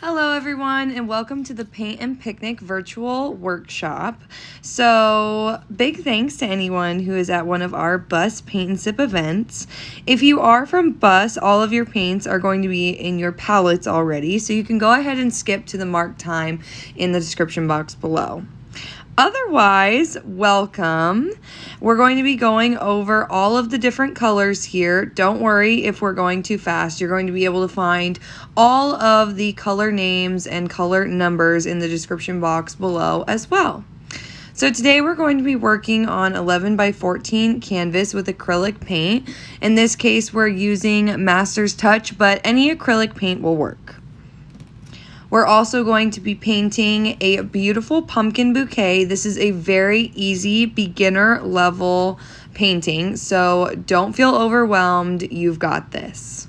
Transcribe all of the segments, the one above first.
Hello everyone and welcome to the Paint and Picnic virtual workshop. So big thanks to anyone who is at one of our Bus Paint and Sip events. If you are from Bus, all of your paints are going to be in your palettes already, so you can go ahead and skip to the marked time in the description box below. Otherwise, welcome. We're going to be going over all of the different colors here. Don't worry if we're going too fast. You're going to be able to find all of the color names and color numbers in the description box below as well. So today we're going to be working on 11 by 14 canvas with acrylic paint. In this case, we're using Master's Touch, but any acrylic paint will work. We're also going to be painting a beautiful pumpkin bouquet. This is a very easy beginner level painting, so don't feel overwhelmed. You've got this.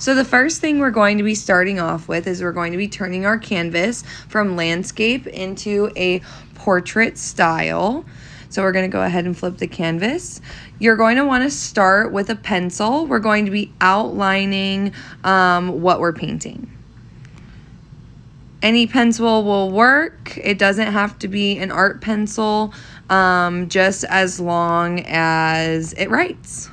So the first thing we're going to be starting off with is we're going to be turning our canvas from landscape into a portrait style. So we're going to go ahead and flip the canvas. You're going to want to start with a pencil. We're going to be outlining what we're painting. Any pencil will work. It doesn't have to be an art pencil, just as long as it writes.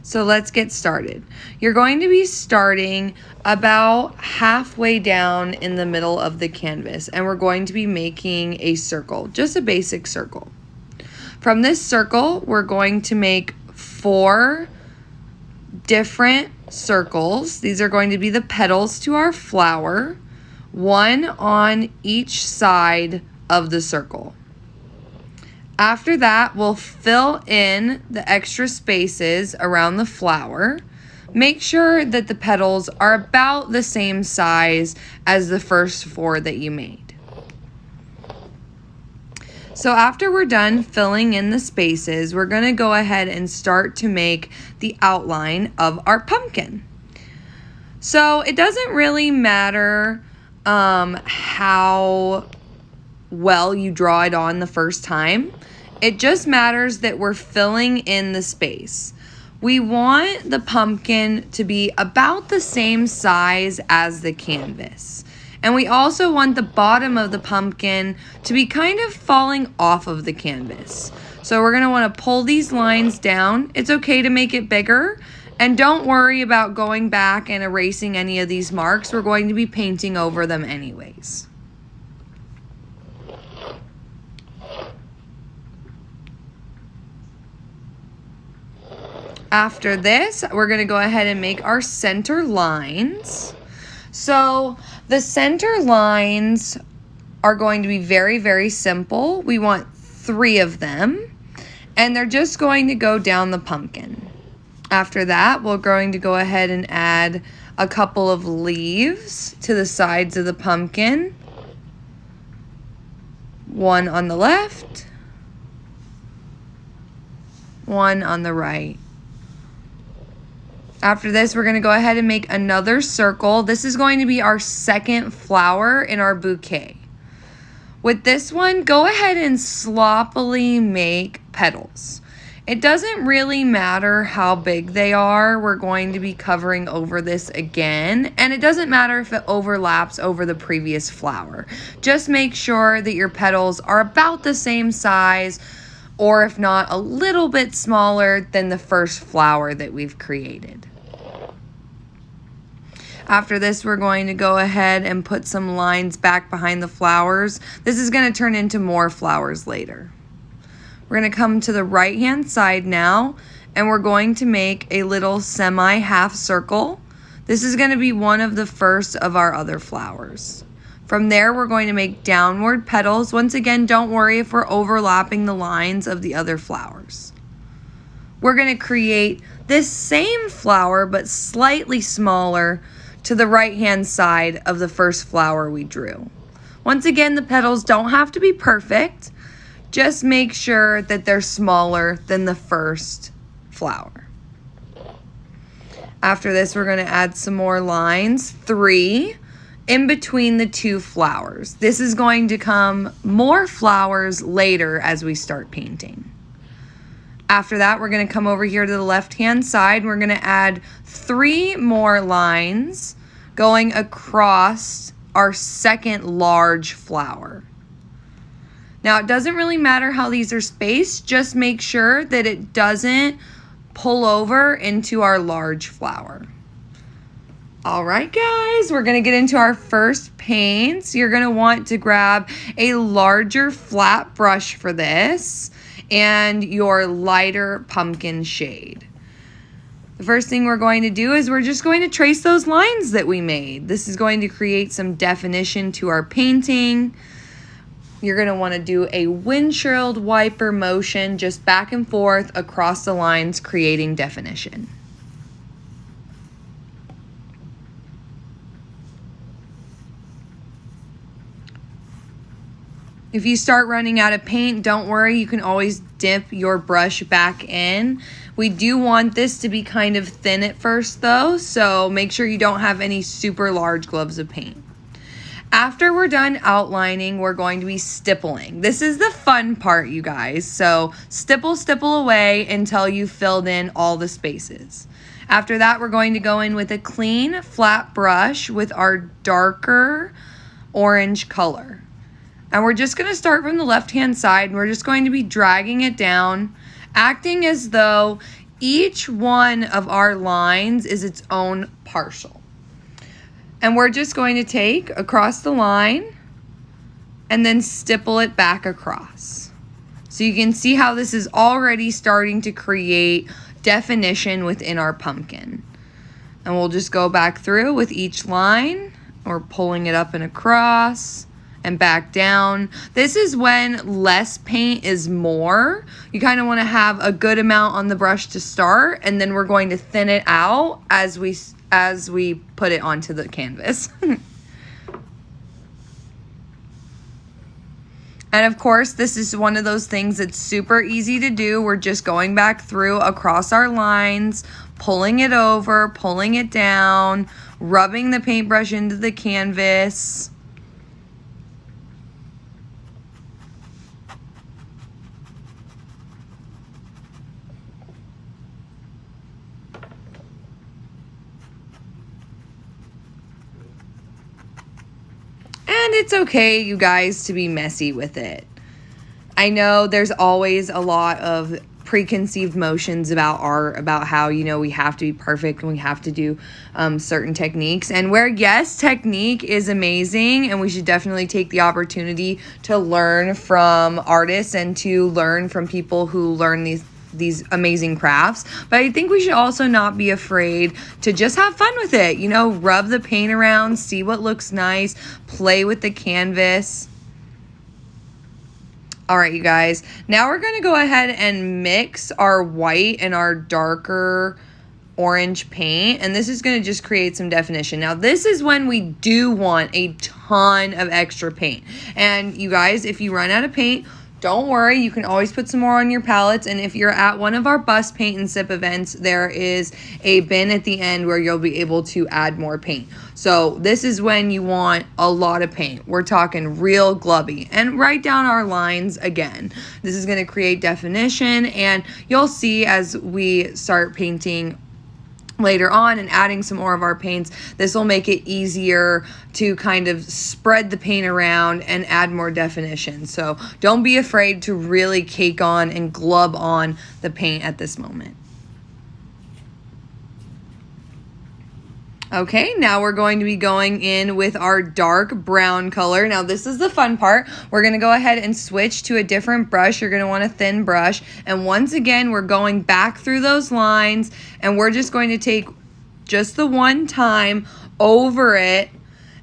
So let's get started. You're going to be starting about halfway down in the middle of the canvas, and we're going to be making a circle, just a basic circle. From this circle, we're going to make 4 different circles. These are going to be the petals to our flower, 1 on each side of the circle. After that, we'll fill in the extra spaces around the flower. Make sure that the petals are about the same size as the first 4 that you made. So after we're done filling in the spaces, we're going to go ahead and start to make the outline of our pumpkin. So it doesn't really matter how well you draw it on the first time. It just matters that we're filling in the space. We want the pumpkin to be about the same size as the canvas. And we also want the bottom of the pumpkin to be kind of falling off of the canvas. So we're going to want to pull these lines down. It's okay to make it bigger. And don't worry about going back and erasing any of these marks. We're going to be painting over them anyways. After this, we're going to go ahead and make our center lines. So the center lines are going to be very, very simple. We want 3 of them, and they're just going to go down the pumpkin. After that, we're going to go ahead and add a couple of leaves to the sides of the pumpkin. 1 on the left, 1 on the right. After this, we're going to go ahead and make another circle. This is going to be our second flower in our bouquet. With this one, go ahead and sloppily make petals. It doesn't really matter how big they are. We're going to be covering over this again. And it doesn't matter if it overlaps over the previous flower. Just make sure that your petals are about the same size, or if not, a little bit smaller than the first flower that we've created. After this, we're going to go ahead and put some lines back behind the flowers. This is going to turn into more flowers later. We're going to come to the right-hand side now, and we're going to make a little semi-half circle. This is going to be one of the first of our other flowers. From there, we're going to make downward petals. Once again, don't worry if we're overlapping the lines of the other flowers. We're going to create this same flower, but slightly smaller, to the right-hand side of the first flower we drew. Once again, the petals don't have to be perfect. Just make sure that they're smaller than the first flower. After this, we're going to add some more lines, 3, in between the 2 flowers. This is going to come more flowers later as we start painting. After that, we're going to come over here to the left-hand side. We're going to add 3 more lines going across our second large flower. Now, it doesn't really matter how these are spaced. Just make sure that it doesn't pull over into our large flower. All right, guys, we're going to get into our first paints. You're going to want to grab a larger flat brush for this and your lighter pumpkin shade. The first thing we're going to do is we're just going to trace those lines that we made. This is going to create some definition to our painting. You're going to want to do a windshield wiper motion just back and forth across the lines, creating definition. If you start running out of paint, don't worry, you can always dip your brush back in. We do want this to be kind of thin at first though, so make sure you don't have any super large globs of paint. After we're done outlining, we're going to be stippling. This is the fun part, you guys. So stipple away until you've filled in all the spaces. After that, we're going to go in with a clean, flat brush with our darker orange color. And we're just going to start from the left-hand side, and we're just going to be dragging it down, acting as though each one of our lines is its own partial. And we're just going to take across the line and then stipple it back across. So you can see how this is already starting to create definition within our pumpkin. And we'll just go back through with each line, or pulling it up and across and back down. This is when less paint is more. You kind of want to have a good amount on the brush to start, and then we're going to thin it out as we put it onto the canvas. And of course, this is one of those things that's super easy to do. We're just going back through across our lines, pulling it over, pulling it down, rubbing the paintbrush into the canvas. And it's okay, you guys, to be messy with it. I know there's always a lot of preconceived notions about art, about how, you know, we have to be perfect and we have to do certain techniques. And where, yes, technique is amazing, and we should definitely take the opportunity to learn from artists and to learn from people who learn these amazing crafts. But I think we should also not be afraid to just have fun with it. You know, rub the paint around, see what looks nice, play with the canvas. All right, you guys, now we're going to go ahead and mix our white and our darker orange paint, and this is going to just create some definition. Now, this is when we do want a ton of extra paint. And you guys, if you run out of paint, don't worry, you can always put some more on your palettes. And if you're at one of our bus paint and sip events, there is a bin at the end where you'll be able to add more paint. So this is when you want a lot of paint. We're talking real glubby. And write down our lines again. This is going to create definition, and you'll see as we start painting later on and adding some more of our paints, this will make it easier to kind of spread the paint around and add more definition. So don't be afraid to really cake on and glub on the paint at this moment. Okay, now we're going to be going in with our dark brown color. Now this is the fun part. We're going to go ahead and switch to a different brush. You're going to want a thin brush. And once again, we're going back through those lines, and we're just going to take just the one time over it,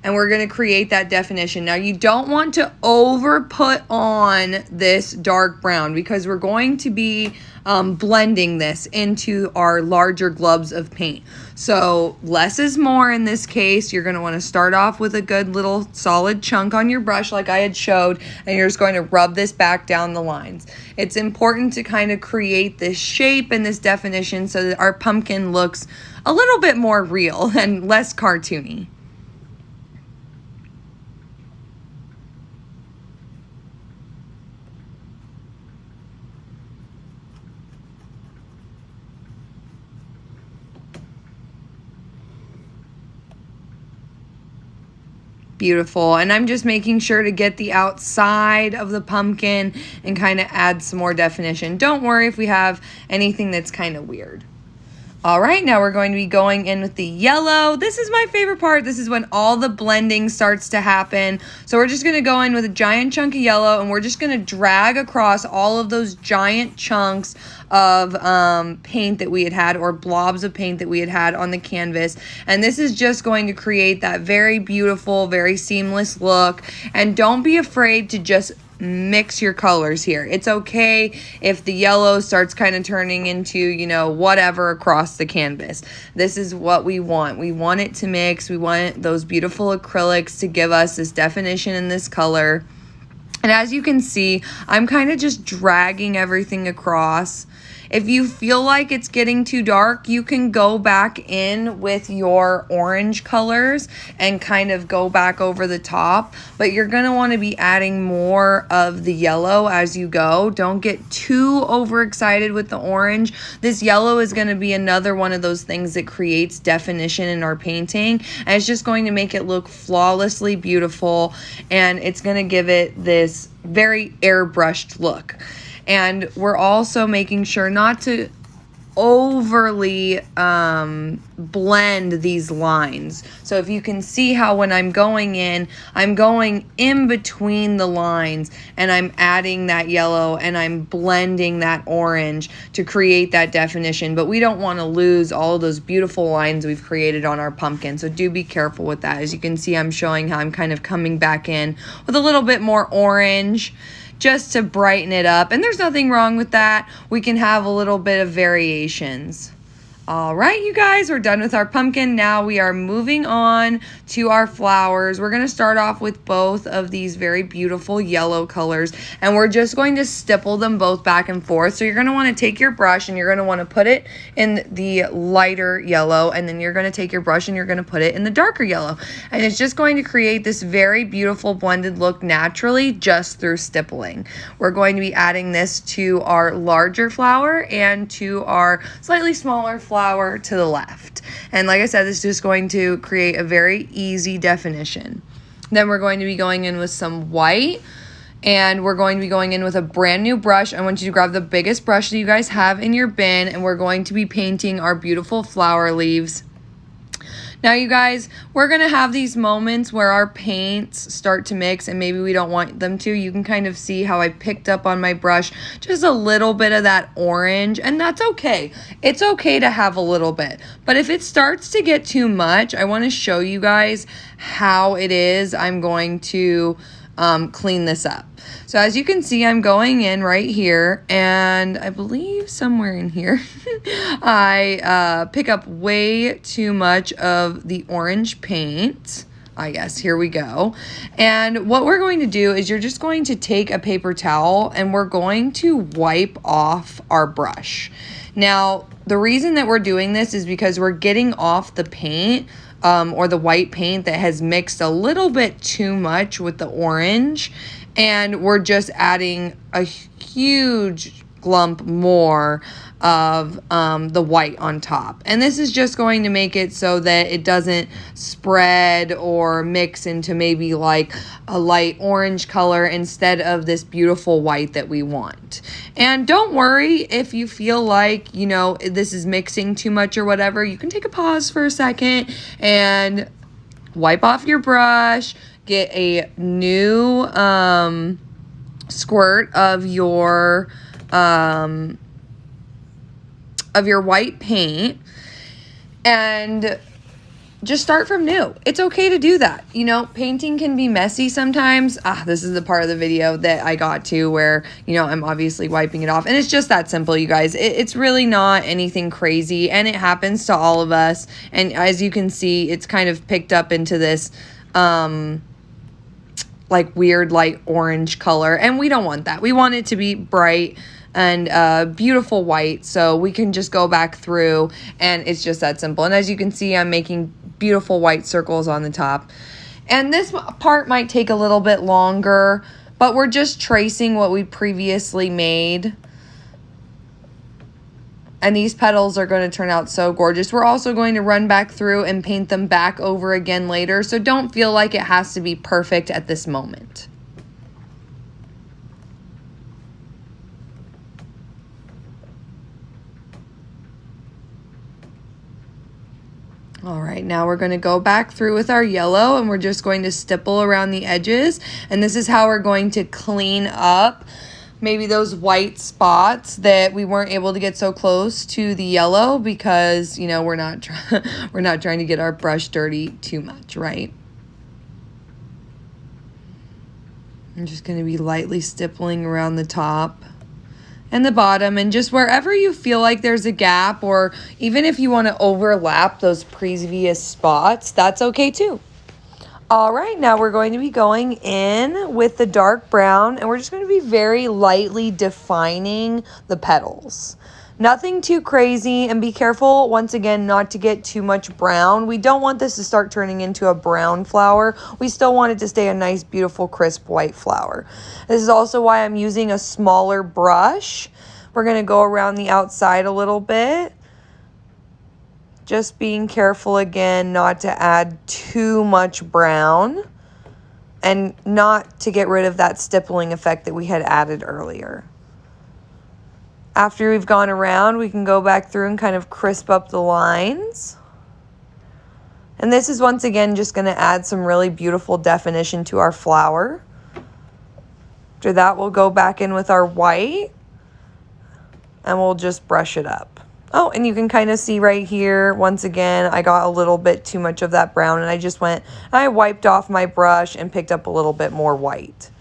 and we're going to create that definition. Now you don't want to over put on this dark brown, because we're going to be blending this into our larger globs of paint. So less is more in this case. You're going to want to start off with a good little solid chunk on your brush like I had showed, and you're just going to rub this back down the lines. It's important to kind of create this shape and this definition so that our pumpkin looks a little bit more real and less cartoony. Beautiful. And I'm just making sure to get the outside of the pumpkin and kind of add some more definition. Don't worry if we have anything that's kind of weird. All right, now we're going to be going in with the yellow. This is my favorite part. This is when all the blending starts to happen. So we're just going to go in with a giant chunk of yellow, and we're just going to drag across all of those giant chunks of paint that we had or blobs of paint that we had on the canvas. And this is just going to create that very beautiful, very seamless look. And don't be afraid to just mix your colors here. It's okay if the yellow starts kind of turning into, you know, whatever across the canvas. This is what we want. We want it to mix. We want those beautiful acrylics to give us this definition in this color. And as you can see, I'm kind of just dragging everything across. If you feel like it's getting too dark, you can go back in with your orange colors and kind of go back over the top. But you're going to want to be adding more of the yellow as you go. Don't get too overexcited with the orange. This yellow is going to be another one of those things that creates definition in our painting. And it's just going to make it look flawlessly beautiful. And it's going to give it this very airbrushed look. And we're also making sure not to overly blend these lines. So if you can see how when I'm going in between the lines and I'm adding that yellow and I'm blending that orange to create that definition. But we don't want to lose all of those beautiful lines we've created on our pumpkin. So do be careful with that. As you can see, I'm showing how I'm kind of coming back in with a little bit more orange, just to brighten it up. And there's nothing wrong with that. We can have a little bit of variations. All right, you guys, we're done with our pumpkin. Now we are moving on to our flowers. We're going to start off with both of these very beautiful yellow colors, and we're just going to stipple them both back and forth. So you're going to want to take your brush and you're going to want to put it in the lighter yellow, and then you're going to take your brush and you're going to put it in the darker yellow. And it's just going to create this very beautiful blended look naturally just through stippling. We're going to be adding this to our larger flower and to our slightly smaller flower to the left. And like I said, this is just going to create a very easy definition. Then we're going to be going in with some white, and we're going to be going in with a brand new brush. I want you to grab the biggest brush that you guys have in your bin, and we're going to be painting our beautiful flower leaves. Now, you guys, we're going to have these moments where our paints start to mix and maybe we don't want them to. You can kind of see how I picked up on my brush just a little bit of that orange, and that's okay. It's okay to have a little bit. But if it starts to get too much, I want to show you guys how it is I'm going to clean this up. So as you can see, I'm going in right here, and I believe somewhere in here, I pick up way too much of the orange paint. I guess, here we go. And what we're going to do is you're just going to take a paper towel and we're going to wipe off our brush. Now, the reason that we're doing this is because we're getting off the paint or the white paint that has mixed a little bit too much with the orange, and we're just adding a huge lump more of the white on top. And this is just going to make it so that it doesn't spread or mix into maybe like a light orange color instead of this beautiful white that we want. And don't worry if you feel like, you know, this is mixing too much or whatever. You can take a pause for a second and wipe off your brush, get a new squirt of your white paint, and just start from new. It's okay to do that. You know, painting can be messy sometimes. This is the part of the video that I got to where, you know, I'm obviously wiping it off, and it's just that simple, you guys. It's really not anything crazy, and it happens to all of us. And as you can see, it's kind of picked up into this like weird light orange color, and we don't want that. We want it to be bright and beautiful white, so we can just go back through, and it's just that simple. And as you can see, I'm making beautiful white circles on the top, and this part might take a little bit longer, but we're just tracing what we previously made. And these petals are going to turn out so gorgeous. We're also going to run back through and paint them back over again later. So don't feel like it has to be perfect at this moment. All right, now we're going to go back through with our yellow and we're just going to stipple around the edges. And this is how we're going to clean up maybe those white spots that we weren't able to get so close to the yellow because, you know, we're not trying to get our brush dirty too much, right? I'm just going to be lightly stippling around the top and the bottom, and just wherever you feel like there's a gap, or even if you want to overlap those previous spots, that's okay too. All right, now we're going to be going in with the dark brown, and we're just going to be very lightly defining the petals. Nothing too crazy, and be careful, once again, not to get too much brown. We don't want this to start turning into a brown flower. We still want it to stay a nice, beautiful, crisp white flower. This is also why I'm using a smaller brush. We're going to go around the outside a little bit. Just being careful again not to add too much brown and not to get rid of that stippling effect that we had added earlier. After we've gone around, we can go back through and kind of crisp up the lines. And this is once again just going to add some really beautiful definition to our flower. After that, we'll go back in with our white and we'll just brush it up. Oh, and you can kind of see right here, once again, I got a little bit too much of that brown and I just went, I wiped off my brush and picked up a little bit more white.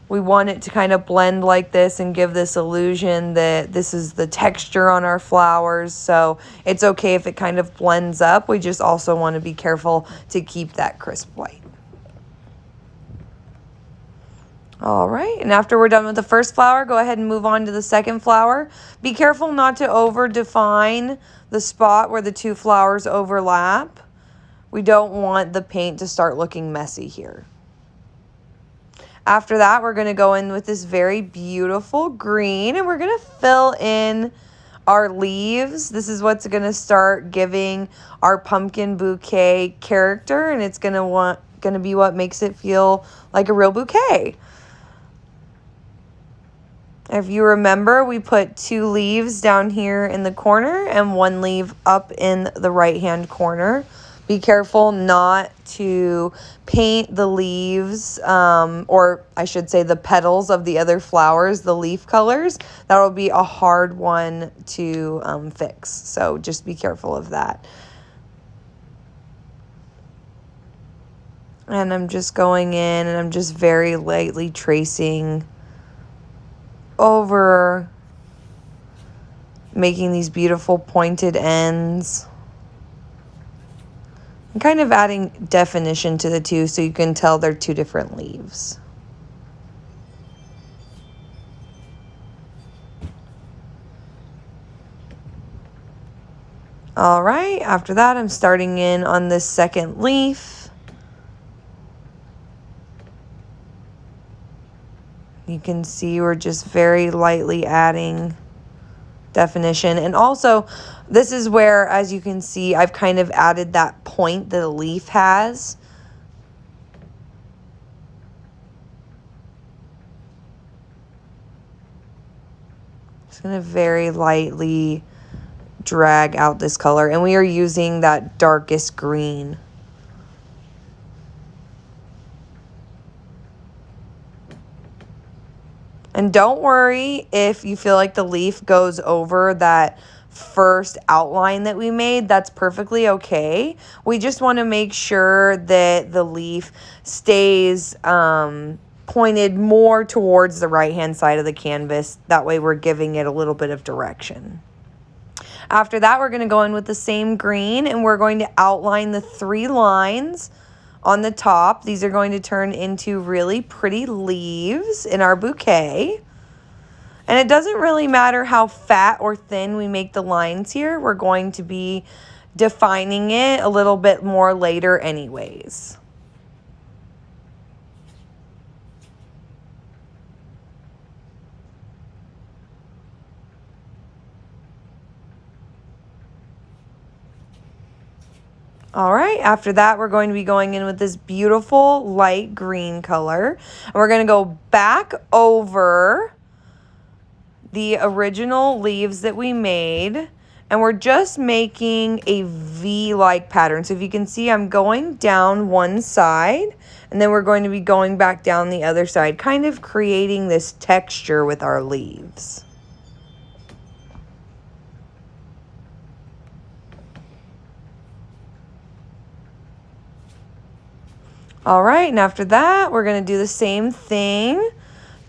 We want it to kind of blend like this and give this illusion that this is the texture on our flowers. So it's okay if it kind of blends up. We just also want to be careful to keep that crisp white. All right, and after we're done with the first flower, go ahead and move on to the second flower. Be careful not to over define the spot where the two flowers overlap. We don't want the paint to start looking messy here. After that, we're going to go in with this very beautiful green, and we're going to fill in our leaves. This is what's going to start giving our pumpkin bouquet character, and it's going to be what makes it feel like a real bouquet. If you remember, we put 2 leaves down here in the corner and 1 leaf up in the right-hand corner. Be careful not to paint the leaves, or I should say the petals of the other flowers, the leaf colors. That will be a hard one to fix, so just be careful of that. And I'm just going in and I'm just very lightly tracing over, making these beautiful pointed ends. And kind of adding definition to the two so you can tell they're 2 different leaves. All right, after that, I'm starting in on this second leaf. You can see we're just very lightly adding definition. And also, this is where, as you can see, I've kind of added that point that a leaf has. Just going to very lightly drag out this color. And we are using that darkest green. And don't worry if you feel like the leaf goes over that first outline that we made. That's perfectly okay. We just want to make sure that the leaf stays pointed more towards the right-hand side of the canvas. That way we're giving it a little bit of direction. After that, we're going to go in with the same green and we're going to outline the 3 lines on the top. These are going to turn into really pretty leaves in our bouquet. And it doesn't really matter how fat or thin we make the lines here. We're going to be defining it a little bit more later anyways. All right, after that, we're going to be going in with this beautiful light green color. And we're going to go back over the original leaves that we made. And we're just making a V-like pattern. So if you can see, I'm going down one side. And then we're going to be going back down the other side, kind of creating this texture with our leaves. All right, and after that, we're going to do the same thing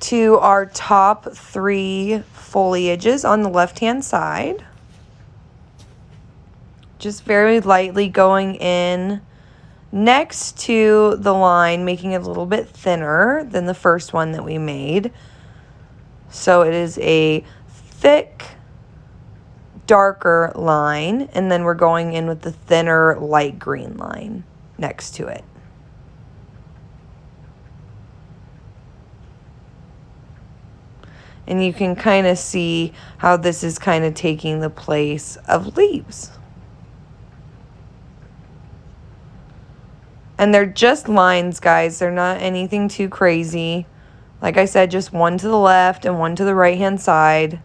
to our top 3 foliages on the left-hand side. Just very lightly going in next to the line, making it a little bit thinner than the first one that we made. So it is a thick, darker line, and then we're going in with the thinner light green line next to it. And you can kind of see how this is kind of taking the place of leaves. And they're just lines, guys. They're not anything too crazy. Like I said, just one to the left and one to the right-hand side.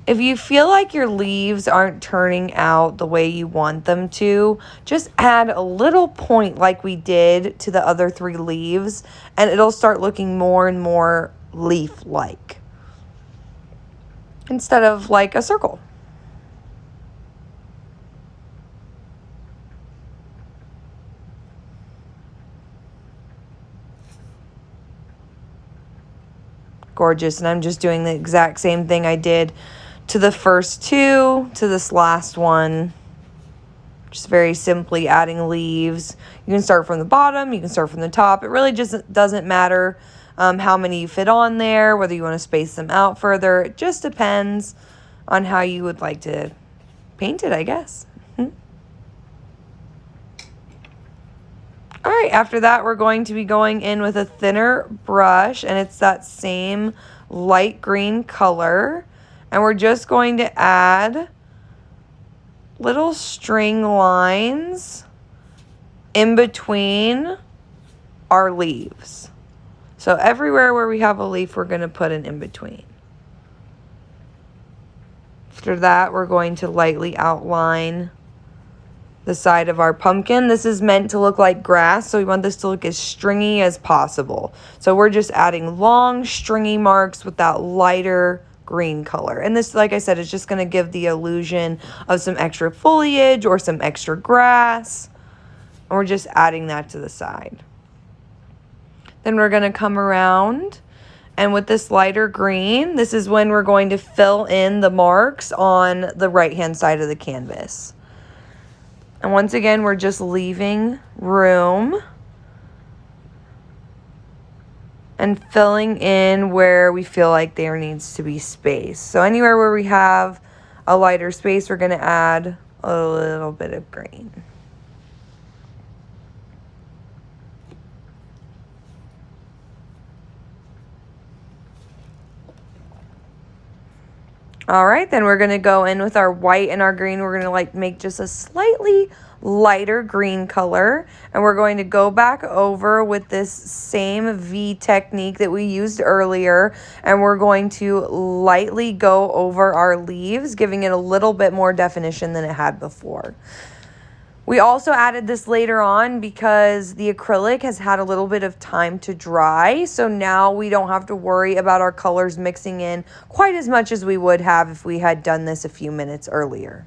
If you feel like your leaves aren't turning out the way you want them to, just add a little point like we did to the other 3 leaves, and it'll start looking more and more leaf-like instead of like a circle. Gorgeous, and I'm just doing the exact same thing I did to the first 2, to this last one. Just very simply adding leaves. You can start from the bottom, you can start from the top. It really just doesn't matter how many you fit on there, whether you want to space them out further. It just depends on how you would like to paint it, I guess. All right, after that, we're going to be going in with a thinner brush, and it's that same light green color. And we're just going to add little string lines in between our leaves. So everywhere where we have a leaf, we're going to put an in-between. After that, we're going to lightly outline the side of our pumpkin. This is meant to look like grass, so we want this to look as stringy as possible. So we're just adding long, stringy marks with that lighter green color. And this, like I said, is just going to give the illusion of some extra foliage or some extra grass. And we're just adding that to the side. Then we're going to come around, and with this lighter green, this is when we're going to fill in the marks on the right-hand side of the canvas. And once again, we're just leaving room and filling in where we feel like there needs to be space. So anywhere where we have a lighter space, we're going to add a little bit of green. All right, then we're going to go in with our white and our green. We're going to make just a slightly lighter green color, and we're going to go back over with this same V technique that we used earlier, and we're going to lightly go over our leaves, giving it a little bit more definition than it had before. We also added this later on because the acrylic has had a little bit of time to dry, so now we don't have to worry about our colors mixing in quite as much as we would have if we had done this a few minutes earlier.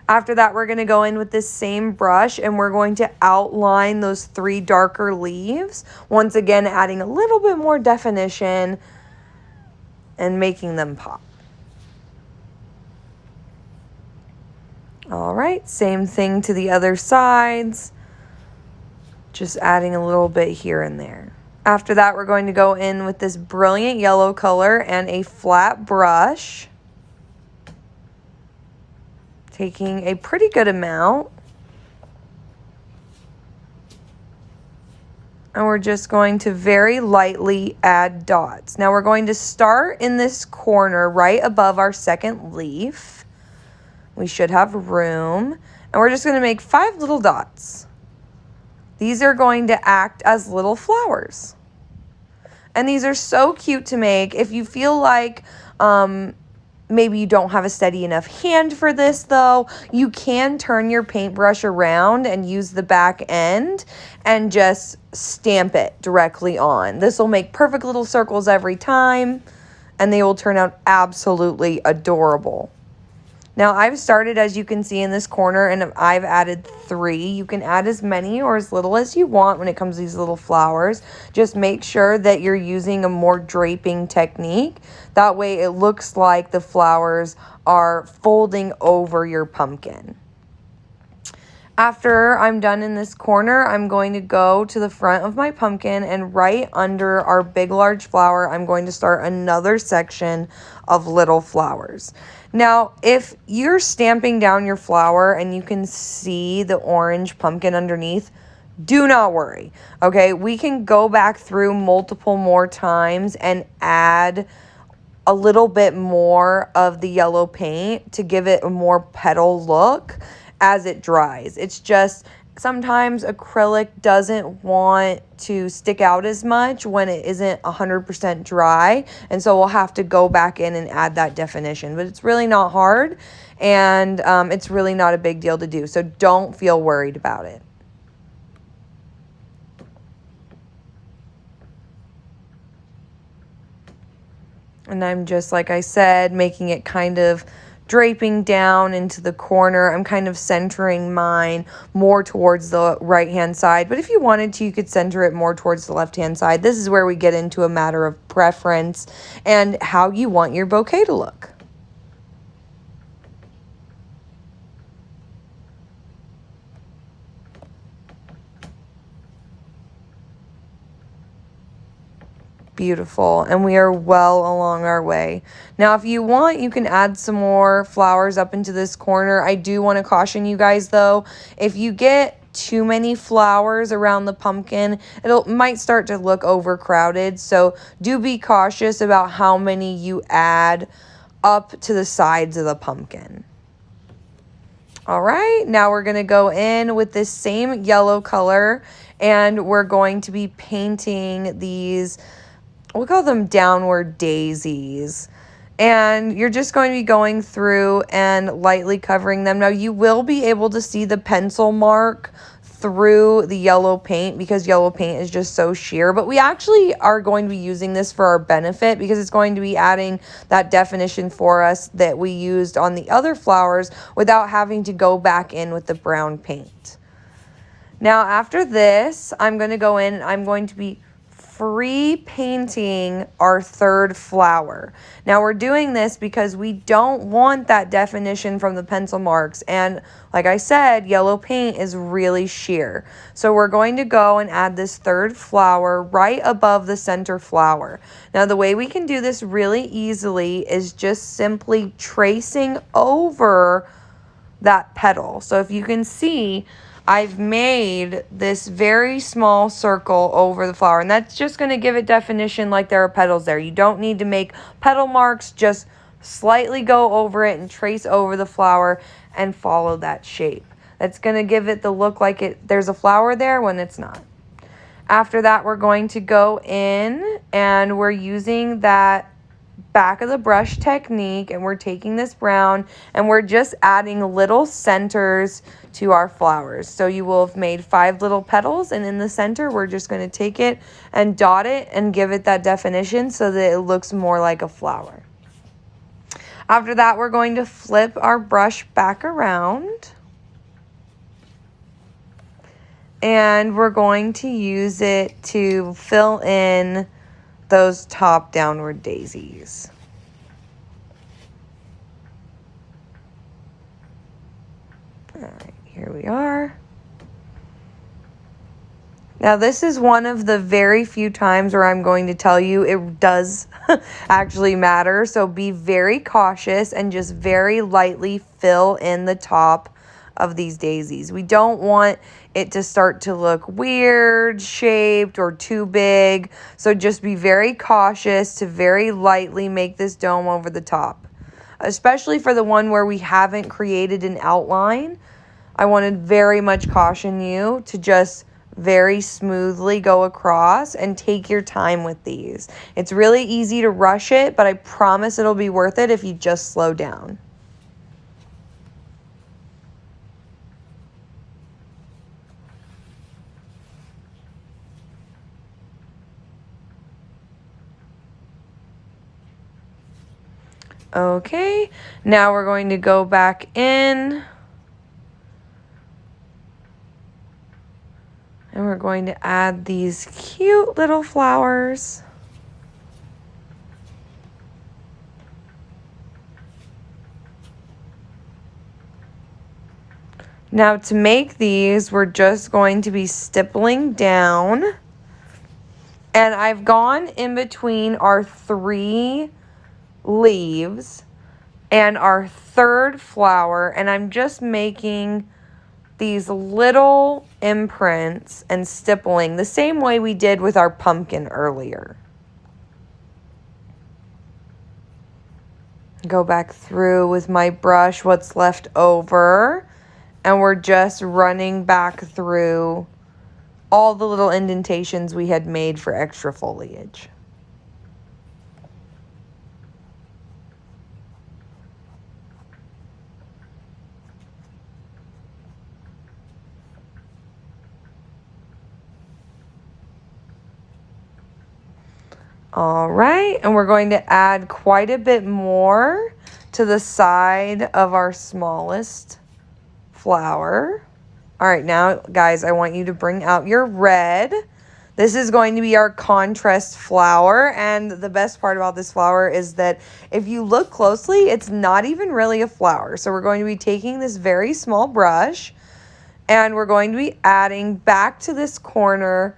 After that, we're going to go in with this same brush, and we're going to outline those 3 darker leaves, once again adding a little bit more definition and making them pop. All right, same thing to the other sides, just adding a little bit here and there. After that, we're going to go in with this brilliant yellow color and a flat brush, taking a pretty good amount. And we're just going to very lightly add dots. Now we're going to start in this corner right above our second leaf. We should have room. And we're just going to make 5 little dots. These are going to act as little flowers. And these are so cute to make. If you feel like maybe you don't have a steady enough hand for this though, you can turn your paintbrush around and use the back end and just stamp it directly on. This will make perfect little circles every time, and they will turn out absolutely adorable. Now I've started, as you can see in this corner, and I've added 3. You can add as many or as little as you want when it comes to these little flowers. Just make sure that you're using a more draping technique. That way it looks like the flowers are folding over your pumpkin. After I'm done in this corner, I'm going to go to the front of my pumpkin, and right under our big large flower, I'm going to start another section of little flowers. Now, if you're stamping down your flower and you can see the orange pumpkin underneath, do not worry, okay? We can go back through multiple more times and add a little bit more of the yellow paint to give it a more petal look as it dries. It's just sometimes acrylic doesn't want to stick out as much when it isn't 100% dry, and so we'll have to go back in and add that definition. But it's really not hard, and it's really not a big deal to do, so don't feel worried about it. And I'm just, like I said, making it kind of draping down into the corner. I'm kind of centering mine more towards the right hand side, but if you wanted to, you could center it more towards the left hand side. This is where we get into a matter of preference and how you want your bouquet to look. Beautiful, and we are well along our way. Now, if you want, you can add some more flowers up into this corner. I do want to caution you guys, though, if you get too many flowers around the pumpkin, it might start to look overcrowded. So do be cautious about how many you add up to the sides of the pumpkin. All right, now we're going to go in with this same yellow color, and we're going to be painting these, we call them downward daisies. And you're just going to be going through and lightly covering them. Now, you will be able to see the pencil mark through the yellow paint because yellow paint is just so sheer. But we actually are going to be using this for our benefit because it's going to be adding that definition for us that we used on the other flowers without having to go back in with the brown paint. Now, after this, I'm going to go in and I'm going to be free painting our third flower. Now we're doing this because we don't want that definition from the pencil marks, and like I said, yellow paint is really sheer. So we're going to go and add this third flower right above the center flower. Now the way we can do this really easily is just simply tracing over that petal. So if you can see, I've made this very small circle over the flower, and that's just going to give it definition like there are petals there. You don't need to make petal marks, just slightly go over it and trace over the flower and follow that shape. That's going to give it the look like there's a flower there when it's not. After that, we're going to go in and we're using that back of the brush technique, and we're taking this brown and we're just adding little centers to our flowers. So you will have made 5 little petals, and in the center we're just going to take it and dot it and give it that definition so that it looks more like a flower. After that, we're going to flip our brush back around and we're going to use it to fill in those top downward daisies. All right, here we are. Now this is one of the very few times where I'm going to tell you it does actually matter. So be very cautious and just very lightly fill in the top of these daisies. We don't want it to start to look weird shaped or too big. So just be very cautious to very lightly make this dome over the top. Especially for the one where we haven't created an outline. I want to very much caution you to just very smoothly go across and take your time with these. It's really easy to rush it, but I promise it'll be worth it if you just slow down. Okay, now we're going to go back in. And we're going to add these cute little flowers. Now to make these, we're just going to be stippling down. And I've gone in between our 3 leaves and our 3rd flower, and I'm just making these little imprints and stippling the same way we did with our pumpkin earlier. Go back through with my brush what's left over, and we're just running back through all the little indentations we had made for extra foliage. All right, and we're going to add quite a bit more to the side of our smallest flower. All right, now, guys, I want you to bring out your red. This is going to be our contrast flower, and the best part about this flower is that if you look closely, it's not even really a flower. So we're going to be taking this very small brush, and we're going to be adding back to this corner.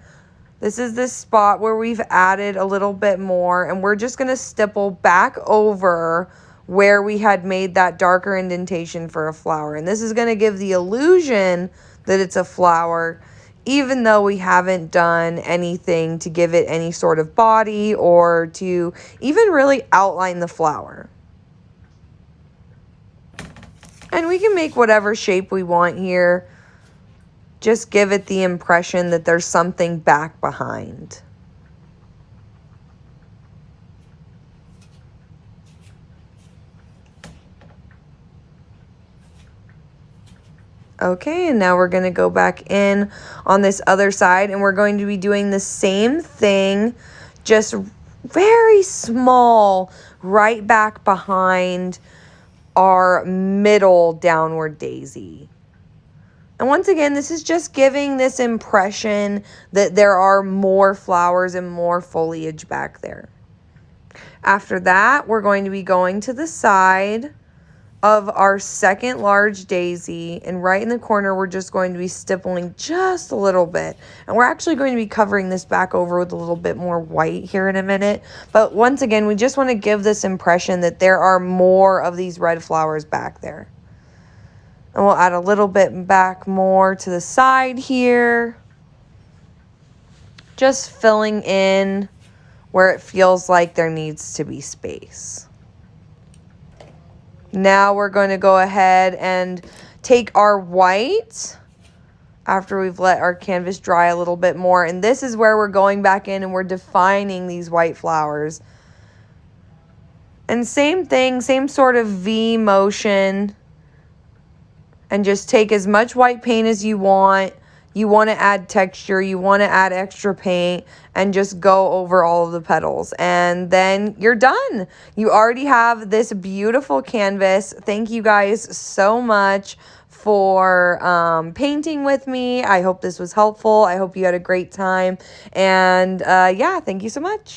This is this spot where we've added a little bit more, and we're just going to stipple back over where we had made that darker indentation for a flower. And this is going to give the illusion that it's a flower, even though we haven't done anything to give it any sort of body or to even really outline the flower. And we can make whatever shape we want here. Just give it the impression that there's something back behind. Okay, and now we're going to go back in on this other side, and we're going to be doing the same thing, just very small, right back behind our middle downward daisy. And once again, this is just giving this impression that there are more flowers and more foliage back there. After that, we're going to be going to the side of our second large daisy, and right in the corner, we're just going to be stippling just a little bit. And we're actually going to be covering this back over with a little bit more white here in a minute. But once again, we just want to give this impression that there are more of these red flowers back there. And we'll add a little bit back more to the side here. Just filling in where it feels like there needs to be space. Now we're going to go ahead and take our white after we've let our canvas dry a little bit more. And this is where we're going back in and we're defining these white flowers. And same thing, same sort of V motion. And just take as much white paint as you want. You want to add texture, you want to add extra paint, and just go over all of the petals. And then you're done. You already have this beautiful canvas. Thank you guys so much for painting with me. I hope this was helpful. I hope you had a great time. And yeah, thank you so much.